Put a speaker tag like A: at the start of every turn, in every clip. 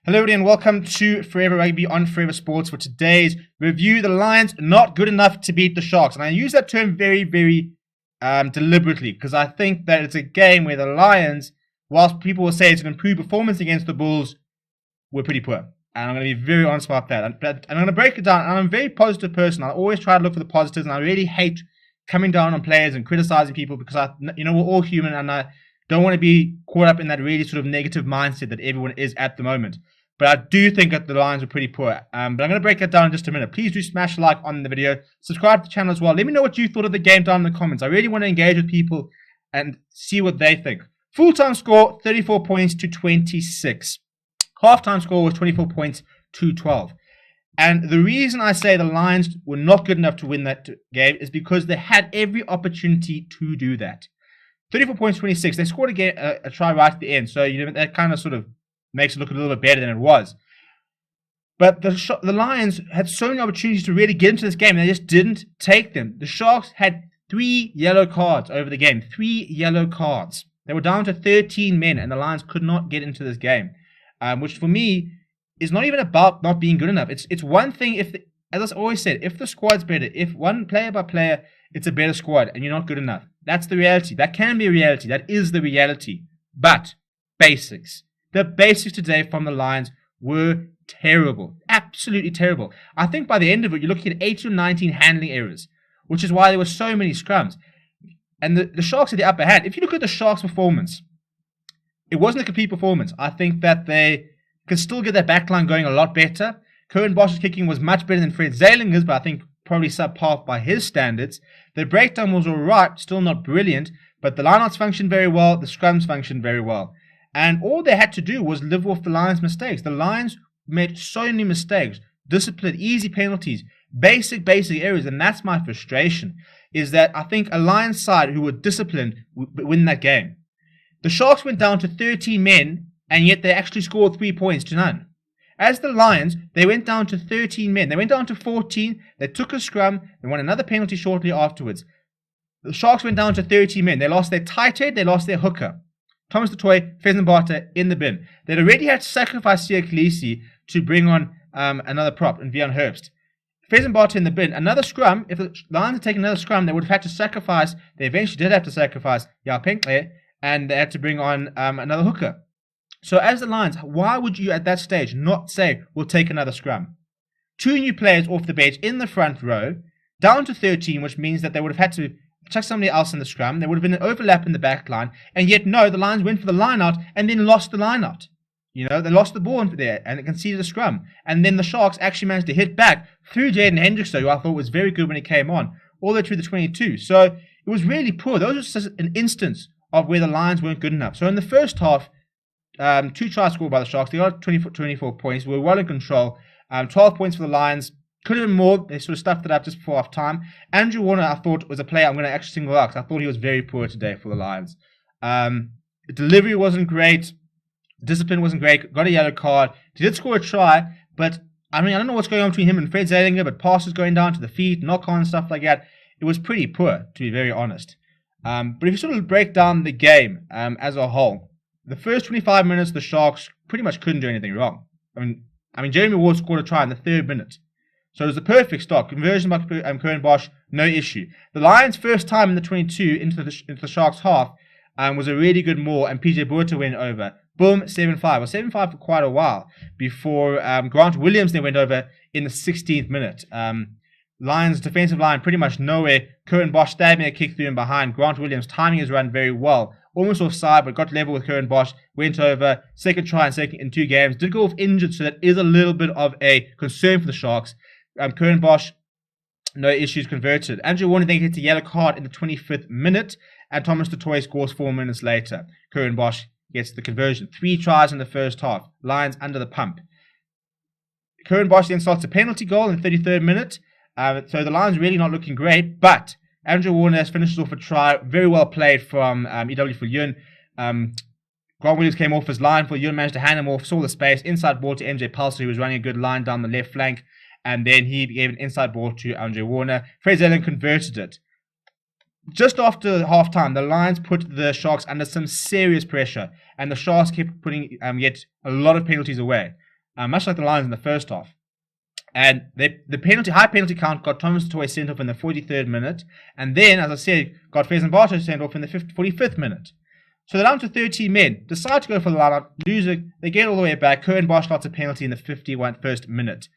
A: Hello everybody and welcome to Forever Rugby on Forever Sports for today's review. The Lions not good enough to beat the Sharks. And I use that term very deliberately because I think that it's a game where the Lions, whilst people will say it's an improved performance against the Bulls, were pretty poor. And I'm going to be very honest about that. But I'm going to break it down. And I'm a very positive person. I always try to look for the positives, and I really hate coming down on players and criticizing people because we're all human, and I don't want to be caught up in that really sort of negative mindset that everyone is at the moment. But I do think that the Lions are pretty poor. But I'm going to break that down in just a minute. Please do smash a like on the video. Subscribe to the channel as well. Let me know what you thought of the game down in the comments. I really want to engage with people and see what they think. Full-time score, 34 points to 26. Half-time score was 24 points to 12. And the reason I say the Lions were not good enough to win that game is because they had every opportunity to do that. 34 points, 26. They scored a try right at the end. So that kind of sort of makes it look a little bit better than it was. But the Lions had so many opportunities to really get into this game, and they just didn't take them. The Sharks had 3 yellow cards over the game. 3 yellow cards. They were down to 13 men, and the Lions could not get into this game. Which for me is not even about not being good enough. It's one thing as I always said, if the squad's better, if one player by player, it's a better squad, and you're not good enough. That's the reality. That can be a reality. That is the reality. But basics. The basics today from the Lions were terrible. Absolutely terrible. I think by the end of it, you're looking at 18 or 19 handling errors, which is why there were so many scrums. And the Sharks had the upper hand. If you look at the Sharks' performance, it wasn't a complete performance. I think that they could still get their backline going a lot better. Curran Bosch's kicking was much better than Fred Zelinger's, but I think probably subpar by his standards. The breakdown was alright, still not brilliant, but the lineouts functioned very well, the scrums functioned very well. And all they had to do was live off the Lions' mistakes. The Lions made so many mistakes, discipline, easy penalties, basic errors, and that's my frustration, is that I think a Lions side who were disciplined would win that game. The Sharks went down to 13 men, and yet they actually scored 3 points to none. As the Lions, they went down to 13 men. They went down to 14, they took a scrum, they won another penalty shortly afterwards. The Sharks went down to 13 men. They lost their tight head, they lost their hooker. Thomas du Toit, Fezenbata in the bin. They'd already had to sacrifice Sia Khaleesi to bring on another prop in Vian Herbst. Fezenbata in the bin. Another scrum, if the Lions had taken another scrum, they would have had to sacrifice, they eventually did have to sacrifice Yao Penkle, and they had to bring on another hooker. So as the Lions, why would you at that stage not say, we'll take another scrum? 2 new players off the bench in the front row, down to 13, which means that they would have had to chuck somebody else in the scrum. There would have been an overlap in the back line. And yet, no, the Lions went for the line-out and then lost the line-out. They lost the ball there and conceded a scrum. And then the Sharks actually managed to hit back through Jaden Hendrickson, who I thought was very good when he came on, all the way through the 22. So it was really poor. Those were just an instance of where the Lions weren't good enough. So in the first half, 2 tries scored by the Sharks. They got 24 points. We were well in control. 12 points for the Lions. Could have been more. They sort of stuffed it up just before half time. Andrew Warner, I thought, was a player I'm going to actually single out because I thought he was very poor today for the Lions. Delivery wasn't great. Discipline wasn't great. Got a yellow card. He did score a try, but I don't know what's going on between him and Fred Zelinger, but passes going down to the feet, knock-on, stuff like that. It was pretty poor, to be very honest. But if you sort of break down the game as a whole, the first 25 minutes, the Sharks pretty much couldn't do anything wrong. I mean, Jeremy Ward scored a try in the 3rd minute. So it was a perfect start. Conversion by Curran Bosch, no issue. The Lions' first time in the 22 into the Sharks' half was a really good maul, and PJ Buerta went over. Boom, 7-5. Well, 7-5 for quite a while before Grant Williams then went over in the 16th minute. Lions' defensive line pretty much nowhere. Curran Bosch stabbing a kick through and behind. Grant Williams timing his run very well. Almost offside, but got level with Curran Bosch. Went over. Second try in 2 games. Did go off injured, so that is a little bit of a concern for the Sharks. Curran Bosch, no issues, converted. Andrew Warner then gets a yellow card in the 25th minute, and Thomas du Toit scores 4 minutes later. Curran Bosch gets the conversion. 3 tries in the first half. Lions under the pump. Curran Bosch then starts a penalty goal in the 33rd minute. So the Lions really not looking great, but Andrew Warner finishes off a try. Very well played from EW for Yun. Grant Williams came off his line for Yun, managed to hand him off, saw the space. Inside ball to MJ Pulser, who was running a good line down the left flank. And then he gave an inside ball to Andre Warner. Fred Zelen converted it. Just after half-time, the Lions put the Sharks under some serious pressure, and the Sharks kept putting yet a lot of penalties away. much like the Lions in the first half. And the high penalty count got Thomas Toy sent off in the 43rd minute. And then, as I said, got Faison Barto sent off in the 45th minute. So they're down to 13 men. Decide to go for the line-out, lose it. They get all the way back. Curran Bosch lots a penalty in the 51st minute.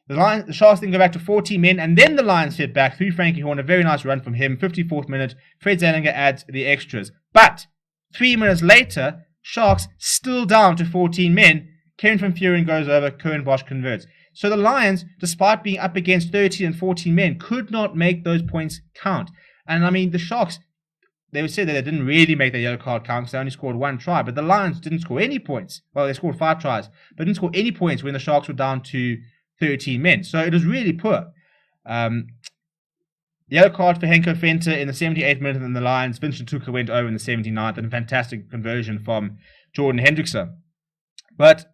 A: The Sharks then go back to 14 men, and then the Lions hit back through Frankie Horn. A very nice run from him. 54th minute. Fred Zelinger adds the extras. But 3 minutes later, Sharks still down to 14 men. Kevin van Vuuren goes over. Curran Bosch converts. So the Lions, despite being up against 13 and 14 men, could not make those points count. And I mean, the Sharks, they would say that they didn't really make their yellow card count because they only scored 1 try. But the Lions didn't score any points. Well, they scored 5 tries, but didn't score any points when the Sharks were down to 13 men. So it was really poor. Yellow card for Henko Venter in the 78th minute, and the Lions, Vincent Tuka went over in the 79th, and a fantastic conversion from Jordan Hendrickson. But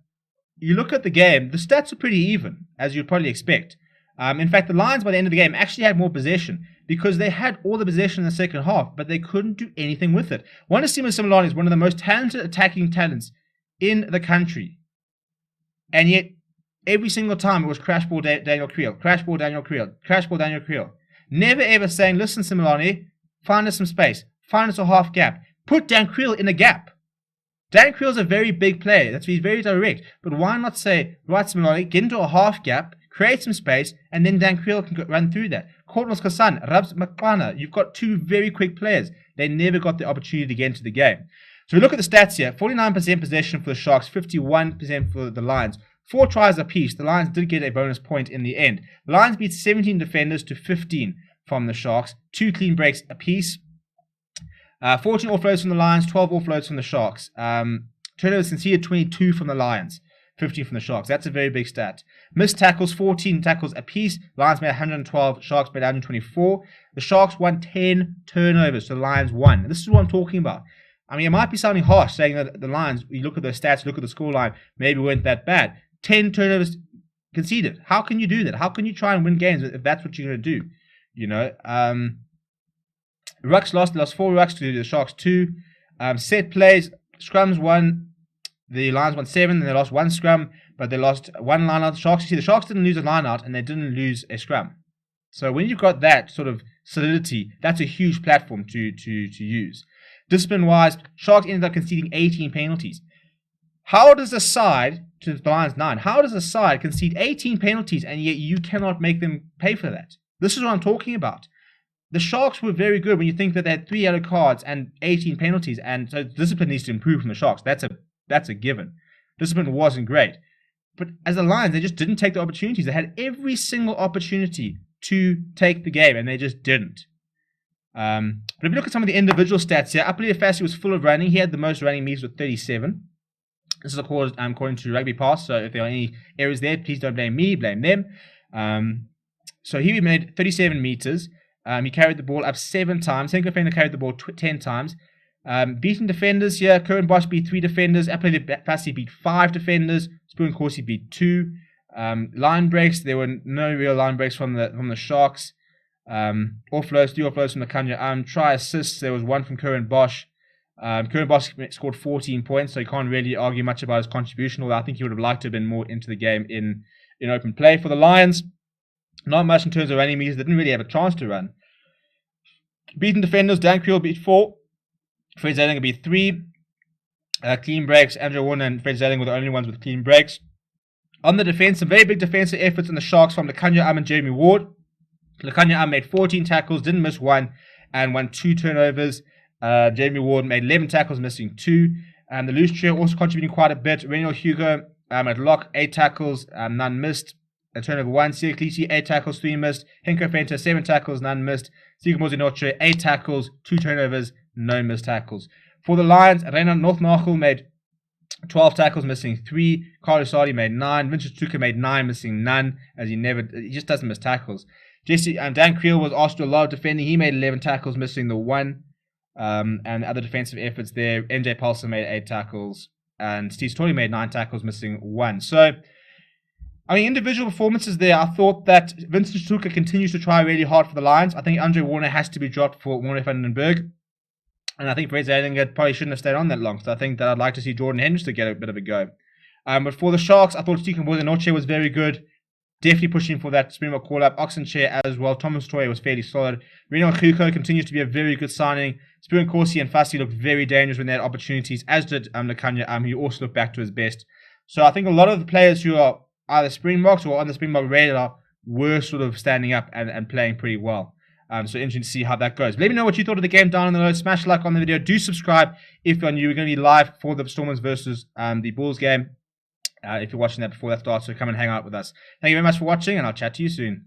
A: you look at the game, the stats are pretty even, as you'd probably expect. In fact, the Lions, by the end of the game, actually had more possession because they had all the possession in the second half, but they couldn't do anything with it. Wandisima Simelane is one of the most talented attacking talents in the country. And yet, every single time it was crash ball Daniel Creel, crash ball Daniel Creel, crash ball Daniel Creel. Never ever saying, listen, Simelane, find us some space, find us a half gap, put Dan Creel in a gap. Dan Creel's a very big player. He's very direct. But why not say, right, Simelane, get into a half gap, create some space, and then Dan Creel can run through that. Cornels Kassan, Rabs Makwana, you've got 2 very quick players. They never got the opportunity to get into the game. So we look at the stats here. 49% possession for the Sharks, 51% for the Lions. 4 tries apiece. The Lions did get a bonus point in the end. The Lions beat 17 defenders to 15 from the Sharks. 2 clean breaks apiece. 14 offloads from the Lions, 12 offloads from the Sharks. Turnovers conceded, 22 from the Lions, 15 from the Sharks. That's a very big stat. Missed tackles, 14 tackles apiece. Lions made 112, Sharks made 124. The Sharks won 10 turnovers, so the Lions won. This is what I'm talking about. I mean, it might be sounding harsh saying that the Lions, you look at their stats, look at the scoreline, maybe weren't that bad. 10 turnovers conceded. How can you do that? How can you try and win games if that's what you're going to do? You know, Rucks lost 4 rucks to the Sharks 2. Set plays, scrums won. The Lions won 7, and they lost 1 scrum, but they lost 1 line out. You see, the Sharks didn't lose a line out, and they didn't lose a scrum. So when you've got that sort of solidity, that's a huge platform to use. Discipline-wise, Sharks ended up conceding 18 penalties. How does a side, to the Lions 9, how does a side concede 18 penalties, and yet you cannot make them pay for that? This is what I'm talking about. The Sharks were very good when you think that they had 3 yellow cards and 18 penalties, and so discipline needs to improve from the Sharks. That's a given. Discipline wasn't great. But as the Lions, they just didn't take the opportunities. They had every single opportunity to take the game, and they just didn't. But if you look at some of the individual stats here, Apolli Fassi was full of running. He had the most running meters with 37. This is according to Rugby Pass, so if there are any errors there, please don't blame me, blame them. So he made 37 meters. He carried the ball up 7 times. Henko Venter carried the ball 10 times. Beating defenders here, Curran Bosch beat 3 defenders. Apolli Fassi beat 5 defenders. Spoon Corsi beat 2. Line breaks, there were no real line breaks from the Sharks. Offloads, 3 offloads from the Kanya. Try assists, there was 1 from Curran Bosch. Curran Bosch scored 14 points, so you can't really argue much about his contribution, although I think he would have liked to have been more into the game in open play. For the Lions, not much in terms of running meters. They didn't really have a chance to run. Beaten defenders, Dan Creel beat 4. Fred Zelinger beat 3. Clean breaks, Andrew Warner and Fred Zelinger were the only ones with clean breaks. On the defense, some very big defensive efforts in the Sharks from Lekanya and Jeremy Ward. Lekanya made 14 tackles, didn't miss 1, and won 2 turnovers. Jeremy Ward made 11 tackles, missing 2. The loose trio also contributing quite a bit. Reniel Hugo at lock, 8 tackles, none missed. A turnover 1. Sia Klisi, 8 tackles, 3 missed. Henko Venter, 7 tackles, none missed. Sigmund Zinoche, 8 tackles, 2 turnovers, no missed tackles. For the Lions, Renan Northnachel made 12 tackles, missing 3. Carlos Sardi made 9. Vincent Tuka made 9, missing none, as he just doesn't miss tackles. Dan Creel was asked to do a lot of defending. He made 11 tackles, missing the 1. And other defensive efforts there. MJ Paulson made 8 tackles, and Steve Storey made 9 tackles, missing 1. So, I mean, individual performances there. I thought that Vincent Tuka continues to try really hard for the Lions. I think Andre Warner has to be dropped for Warner van den Berg. And I think Fred Zelinger probably shouldn't have stayed on that long. So I think that I'd like to see Jordan Henderson get a bit of a go. But for the Sharks, I thought Stephen Boyanoche was very good. Definitely pushing for that Springbok call-up. Oxenchair as well. Thomas Toye was fairly solid. Reno Kuko continues to be a very good signing. Spirit Corsi and Fassi looked very dangerous when they had opportunities, as did Nakanya, who also looked back to his best. So I think a lot of the players who are either Springboks or on the Springbok radar were sort of standing up and playing pretty well. So interesting to see how that goes. Let me know what you thought of the game down in the low. Smash like on the video. Do subscribe if you're new. We're going to be live for the Stormers versus the Bulls game. If you're watching that before that starts, so come and hang out with us. Thank you very much for watching, and I'll chat to you soon.